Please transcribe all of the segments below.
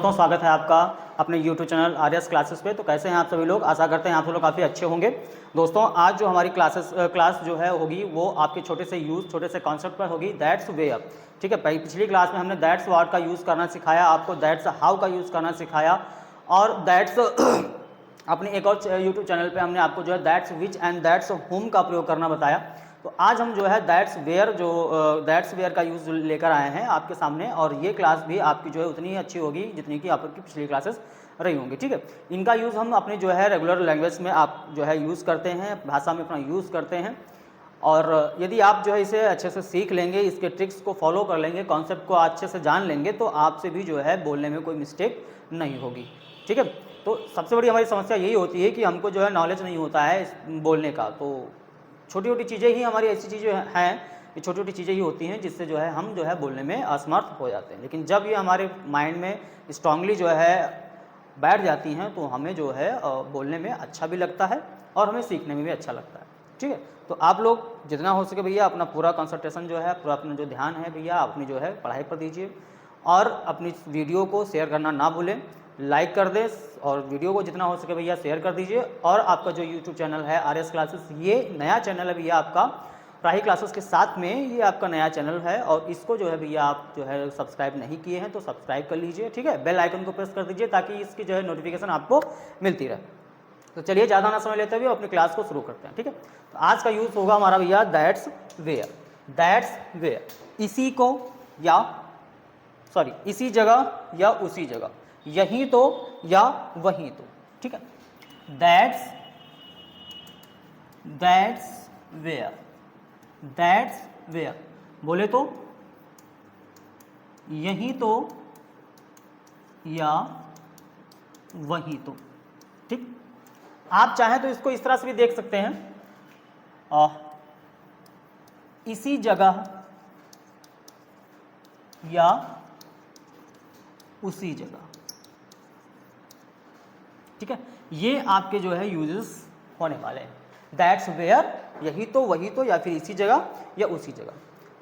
दोस्तों, स्वागत है आपका अपने YouTube चैनल आर्यस क्लासेस पे। तो कैसे हैं आप सभी लोग? आशा करते हैं आप लोग काफ़ी अच्छे होंगे। दोस्तों, आज जो हमारी क्लास जो है होगी वो आपके छोटे से कॉन्सेप्ट पर होगी, दैट्स वेयर। ठीक है, पिछली क्लास में हमने दैट्स व्हाट का यूज़ करना सिखाया, आपको दैट्स हाउ का यूज़ करना सिखाया, और दैट्स अपने एक और YouTube चैनल पे हमने आपको जो है that's which and that's home का प्रयोग करना बताया। तो आज हम जो है दैट्स वेयर का यूज़ लेकर आए हैं आपके सामने, और ये क्लास भी आपकी जो है उतनी ही अच्छी होगी जितनी कि आपकी पिछली क्लासेस रही होंगी। ठीक है, इनका यूज़ हम अपने जो है रेगुलर लैंग्वेज में आप जो है यूज़ करते हैं, भाषा में अपना यूज़ करते हैं। और यदि आप जो है इसे अच्छे से सीख लेंगे, इसके ट्रिक्स को फॉलो कर लेंगे, कॉन्सेप्ट को अच्छे से जान लेंगे, तो आपसे भी जो है बोलने में कोई मिस्टेक नहीं होगी। ठीक है, तो सबसे बड़ी हमारी समस्या यही होती है कि हमको जो है नॉलेज नहीं होता है बोलने का। तो छोटी छोटी चीज़ें ही हमारी ऐसी चीज़ें हैं, ये छोटी छोटी चीज़ें ही होती हैं जिससे जो है हम जो है बोलने में असमर्थ हो जाते हैं। लेकिन जब ये हमारे माइंड में स्ट्रांगली जो है बैठ जाती हैं तो हमें जो है बोलने में अच्छा भी लगता है और हमें सीखने में भी अच्छा लगता है। ठीक है, तो आप लोग जितना हो सके भैया अपना पूरा कंसंट्रेशन जो है, पूरा अपना जो ध्यान है भैया अपनी जो है पढ़ाई पर दीजिए, और अपनी वीडियो को शेयर करना ना भूलें, लाइक कर दें, और वीडियो को जितना हो सके भैया शेयर कर दीजिए। और आपका जो YouTube चैनल है आर्यस क्लासेस, ये नया चैनल है भैया आपका पढ़ाई क्लासेस के साथ में, ये आपका नया चैनल है, और इसको जो है भैया आप जो है सब्सक्राइब नहीं किए हैं तो सब्सक्राइब कर लीजिए। ठीक है, बेल आइकन को प्रेस कर दीजिए ताकि इसकी जो है नोटिफिकेशन आपको मिलती रहे। तो चलिए ज़्यादा ना समय लेते हुए अपनी क्लास को शुरू करते हैं। ठीक है, तो आज का यूज़ होगा हमारा भैया दैट्स वेयर। दैट्स वेयर, इसी को या सॉरी इसी जगह या उसी जगह, यहीं तो या वहीं तो। ठीक है, दैट्स वेयर, दैट्स वेयर बोले तो यहीं तो या वहीं तो। ठीक, आप चाहें तो इसको इस तरह से भी देख सकते हैं, इसी जगह या उसी जगह। ठीक है, ये आपके जो है यूजेस होने वाले हैं। दैट्स वेयर, यही तो वही तो, या फिर इसी जगह या उसी जगह।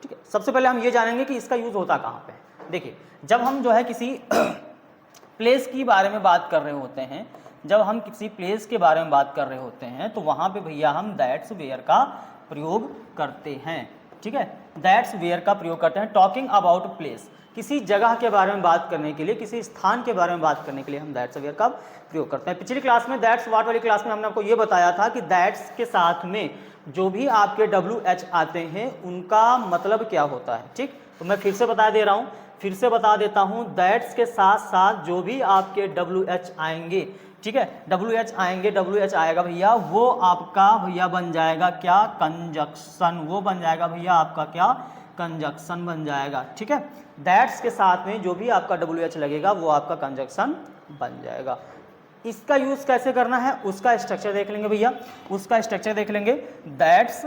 ठीक है, सबसे पहले हम ये जानेंगे कि इसका यूज होता कहाँ पे है। देखिए, जब हम जो है किसी प्लेस की बारे में बात कर रहे होते हैं, जब हम किसी प्लेस के बारे में बात कर रहे होते हैं तो वहाँ पे भैया हम दैट्स वेयर का प्रयोग करते हैं। ठीक है, दैट्स वेयर का प्रयोग करते हैं टॉकिंग अबाउट प्लेस, किसी जगह के बारे में बात करने के लिए, किसी स्थान के बारे में बात करने के लिए हम दैट्स वेयर का प्रयोग करते हैं। पिछली क्लास में दैट्स व्हाट वाली क्लास में हमने आपको ये बताया था कि दैट्स के साथ में जो भी आपके WH आते हैं उनका मतलब क्या होता है। ठीक, तो मैं फिर से बता दे रहा हूँ, फिर से बता देता हूँ, दैट्स के साथ साथ जो भी आपके WH आएंगे, ठीक है, WH आएंगे, WH आएगा भैया, वो आपका भैया बन जाएगा क्या? कंजक्शन। वो बन जाएगा भैया आपका क्या? कंजक्शन बन जाएगा। ठीक है, दैट्स के साथ में जो भी आपका WH लगेगा वो आपका कंजक्शन बन जाएगा। इसका यूज कैसे करना है उसका स्ट्रक्चर देख लेंगे भैया, उसका स्ट्रक्चर देख लेंगे। दैट्स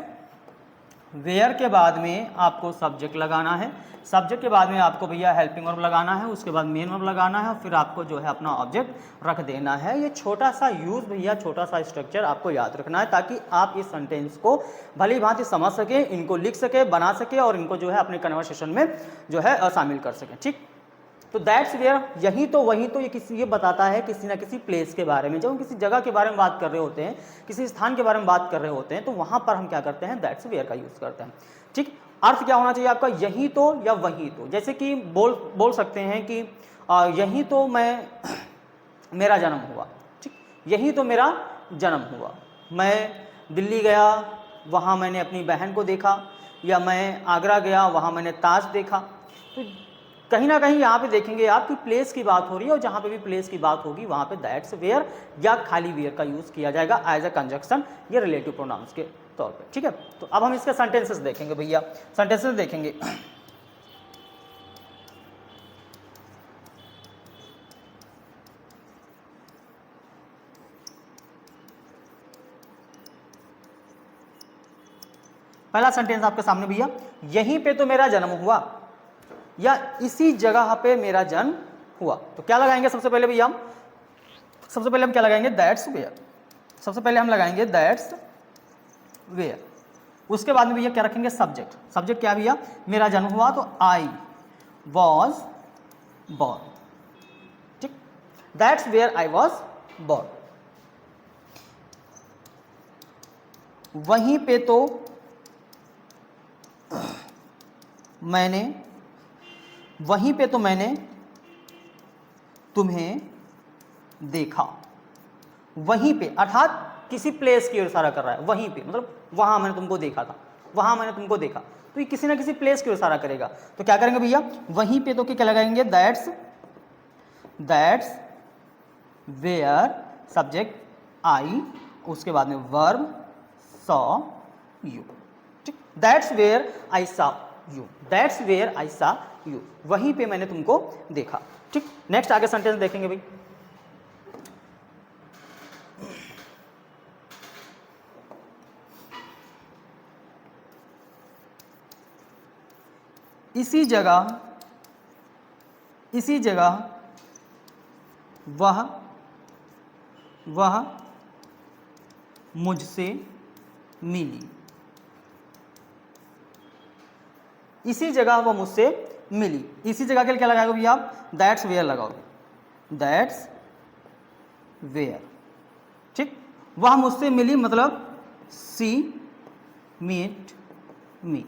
वेयर के बाद में आपको सब्जेक्ट लगाना है, सब्जेक्ट के बाद में आपको भैया हेल्पिंग वर्ब लगाना है, उसके बाद मेन वर्ब लगाना है, और फिर आपको जो है अपना ऑब्जेक्ट रख देना है। ये छोटा सा यूज भैया, छोटा सा स्ट्रक्चर आपको याद रखना है ताकि आप इस सेंटेंस को भली भांति समझ सके, इनको लिख सके, बना सके, और इनको जो है अपने कन्वर्सेशन में जो है शामिल कर सकें। ठीक, तो दैट्स वेयर, यही तो वही तो, ये बताता है किसी ना किसी प्लेस के बारे में। जब हम किसी जगह के बारे में बात कर रहे होते हैं, किसी स्थान के बारे में बात कर रहे होते हैं, तो वहां पर हम क्या करते हैं? दैट्स वेयर का यूज करते हैं। ठीक, अर्थ क्या होना चाहिए आपका? यही तो या वही तो। जैसे कि बोल सकते हैं कि यही तो मेरा जन्म हुआ। ठीक, यही तो मेरा जन्म हुआ। मैं दिल्ली गया, वहाँ मैंने अपनी बहन को देखा, या मैं आगरा गया, वहाँ मैंने ताज देखा। तो कहीं ना कहीं यहाँ पे देखेंगे आप कि प्लेस की बात हो रही है, और जहाँ पे भी प्लेस की बात होगी वहाँ पे दैट्स वेयर या खाली वेयर का यूज़ किया जाएगा एज अ कंजक्शन या रिलेटिव प्रोनाउंस के तौर पे। ठीक है, तो अब हम इसके सेंटेंसेस देखेंगे भैया, सेंटेंसेस देखेंगे। पहला सेंटेंस आपके सामने भैया, यहीं पे तो मेरा जन्म हुआ, या इसी जगह पे मेरा जन्म हुआ। तो क्या लगाएंगे सबसे पहले भैया? सबसे पहले हम क्या लगाएंगे? That's where. सबसे पहले हम लगाएंगे दैट्स वेयर। उसके बाद में भैया क्या रखेंगे? सब्जेक्ट। सब्जेक्ट क्या भैया? मेरा जन्म हुआ, तो आई वॉज बॉर्न। ठीक, that's where I was born, वहीं पे तो मैंने, वहीं पे तो मैंने तुम्हें देखा, वहीं पे अर्थात किसी प्लेस की ओर इशारा कर रहा है, वहीं पे मतलब वहां मैंने तुमको देखा था, वहां मैंने तुमको देखा, तो ये किसी ना किसी प्लेस की ओर इशारा करेगा। तो क्या करेंगे भैया, वहीं पे तो क्या लगाएंगे, दैट्स वेयर सब्जेक्ट आई, उसके बाद में वर्ब सॉ यू, ठीक, that's where I saw you, that's where I saw you, वहीं पे मैंने तुमको देखा, ठीक। नेक्स्ट आगे सेंटेंस देखेंगे भाई, इसी जगह वह मुझसे मिली, इसी जगह वह मुझसे मिली, इसी जगह के लिए क्या लगाओगे भैया आप, दैट्स वेयर लगाओगे, दैट्स वेयर, ठीक। वह मुझसे मिली मतलब सी मीट मी,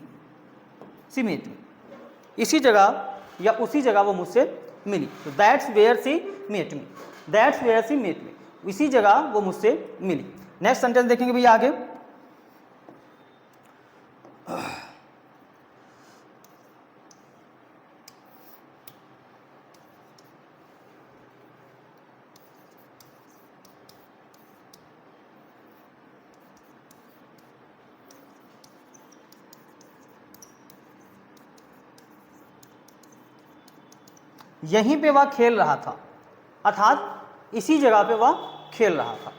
सी मीट मी, इसी जगह या उसी जगह वो मुझसे मिली, तो that's where she meet me, that's where she meet me, इसी जगह वो मुझसे मिली। नेक्स्ट सेंटेंस देखेंगे भैया आगे, यहीं पे वह खेल रहा था, अर्थात इसी जगह पे वह खेल रहा था,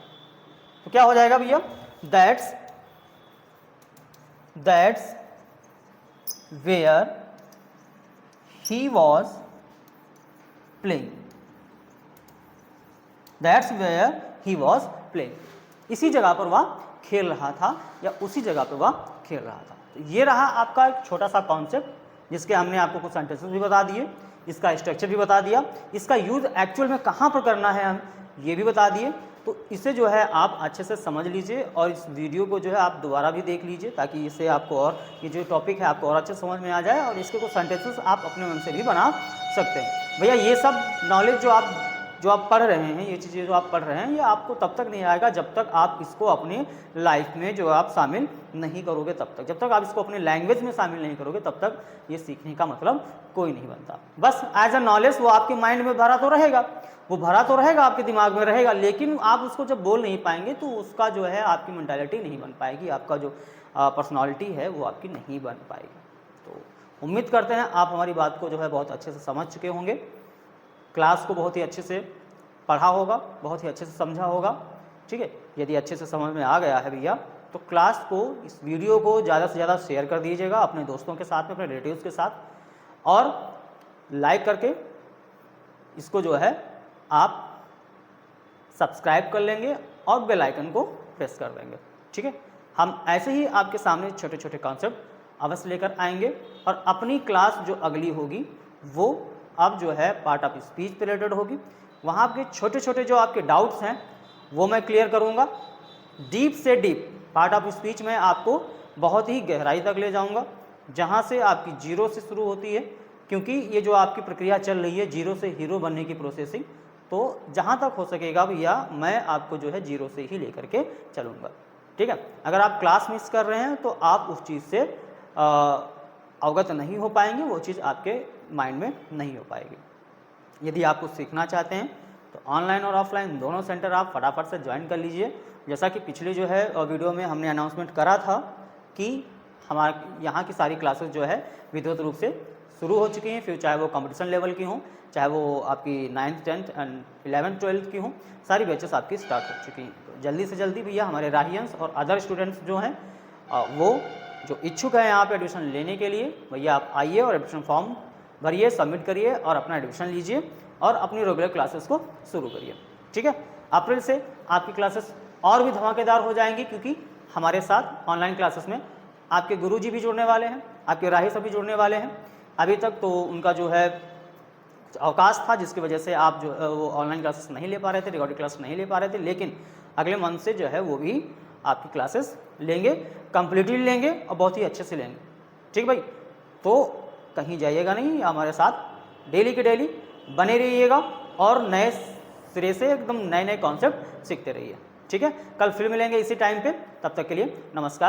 तो क्या हो जाएगा भैया, that's where he was playing, that's where he was playing, इसी जगह पर वह खेल रहा था या उसी जगह पर वह खेल रहा था। तो ये रहा आपका एक छोटा सा कॉन्सेप्ट, जिसके हमने आपको कुछ सेंटेंसेस भी बता दिए, इसका स्ट्रक्चर भी बता दिया, इसका यूज एक्चुअल में कहाँ पर करना है हम ये भी बता दिए। तो इसे जो है आप अच्छे से समझ लीजिए और इस वीडियो को जो है आप दोबारा भी देख लीजिए, ताकि इससे आपको और ये जो टॉपिक है आपको और अच्छे से समझ में आ जाए और इसके कुछ सेंटेंसेस आप अपने मन से भी बना सकते हैं। भैया ये सब नॉलेज जो आप पढ़ रहे हैं, ये चीज़ें जो आप पढ़ रहे हैं, ये आपको तब तक नहीं आएगा जब तक आप इसको अपने लाइफ में जो आप शामिल नहीं करोगे, तब तक जब तक आप इसको अपने लैंग्वेज में शामिल नहीं करोगे तब तक ये सीखने का मतलब कोई नहीं बनता। बस एज अ नॉलेज वो आपके माइंड में भरा तो रहेगा, वो भरा तो रहेगा, आपके दिमाग में रहेगा, लेकिन आप उसको जब बोल नहीं पाएंगे तो उसका जो है आपकी मेंटालिटी नहीं बन पाएगी, आपका जो पर्सनालिटी है वो आपकी नहीं बन पाएगी। तो उम्मीद करते हैं आप हमारी बात को जो है बहुत अच्छे से समझ चुके होंगे, क्लास को बहुत ही अच्छे से पढ़ा होगा, बहुत ही अच्छे से समझा होगा, ठीक है। यदि अच्छे से समझ में आ गया है भैया तो क्लास को, इस वीडियो को ज़्यादा से ज़्यादा शेयर कर दीजिएगा अपने दोस्तों के साथ में, अपने रिलेटिव्स के साथ, और लाइक करके इसको जो है आप सब्सक्राइब कर लेंगे और बेल आइकन को प्रेस कर देंगे, ठीक है। हम ऐसे ही आपके सामने छोटे छोटे कॉन्सेप्ट अवश्य लेकर आएंगे और अपनी क्लास जो अगली होगी वो अब जो है पार्ट ऑफ स्पीच पे रिलेटेड होगी। वहाँ के छोटे छोटे जो आपके डाउट्स हैं वो मैं क्लियर करूँगा, डीप से डीप पार्ट ऑफ स्पीच में आपको बहुत ही गहराई तक ले जाऊँगा, जहाँ से आपकी जीरो से शुरू होती है, क्योंकि ये जो आपकी प्रक्रिया चल रही है जीरो से हीरो बनने की प्रोसेसिंग, तो जहाँ तक हो सकेगा भैया मैं आपको जो है जीरो से ही लेकर के चलूँगा, ठीक है। अगर आप क्लास मिस कर रहे हैं तो आप उस चीज़ से अवगत नहीं हो पाएंगे, वो चीज़ आपके माइंड में नहीं हो पाएगी। यदि आप कुछ सीखना चाहते हैं तो ऑनलाइन और ऑफलाइन दोनों सेंटर आप फटाफट से ज्वाइन कर लीजिए। जैसा कि पिछले जो है वीडियो में हमने अनाउंसमेंट करा था कि हमारे यहाँ की सारी क्लासेस जो है विधिवत रूप से शुरू हो चुकी हैं, फिर चाहे वो कंपटीशन लेवल की हों, चाहे वो आपकी 9th 10th and 11th 12th की हों, सारी बैचेस आपकी स्टार्ट हो चुकी हैं। तो जल्दी से जल्दी भैया हमारे राहियंस और अदर स्टूडेंट्स जो हैं वो जो इच्छुक हैं यहाँ पे एडमिशन लेने के लिए, भैया आप आइए और एडमिशन फॉर्म भरिए, सबमिट करिए और अपना एडमिशन लीजिए और अपनी रेगुलर क्लासेस को शुरू करिए, ठीक है। अप्रैल से आपकी क्लासेस और भी धमाकेदार हो जाएंगी, क्योंकि हमारे साथ ऑनलाइन क्लासेस में आपके गुरुजी भी जुड़ने वाले हैं, आपके राही सभी जुड़ने वाले हैं। अभी तक तो उनका जो है अवकाश था जिसकी वजह से आप जो वो ऑनलाइन क्लासेस नहीं ले पा रहे थे, रिकॉर्डेड क्लास नहीं ले पा रहे थे, लेकिन अगले मंथ से जो है वो भी आपकी क्लासेस लेंगे, कंप्लीटली लेंगे और बहुत ही अच्छे से लेंगे। ठीक भाई, तो कहीं जाइएगा नहीं, हमारे साथ डेली के डेली बने रहिएगा और नए सिरे से एकदम नए नए कॉन्सेप्ट सीखते रहिए। ठीक है, कल फिर मिलेंगे इसी टाइम पे, तब तक के लिए नमस्कार।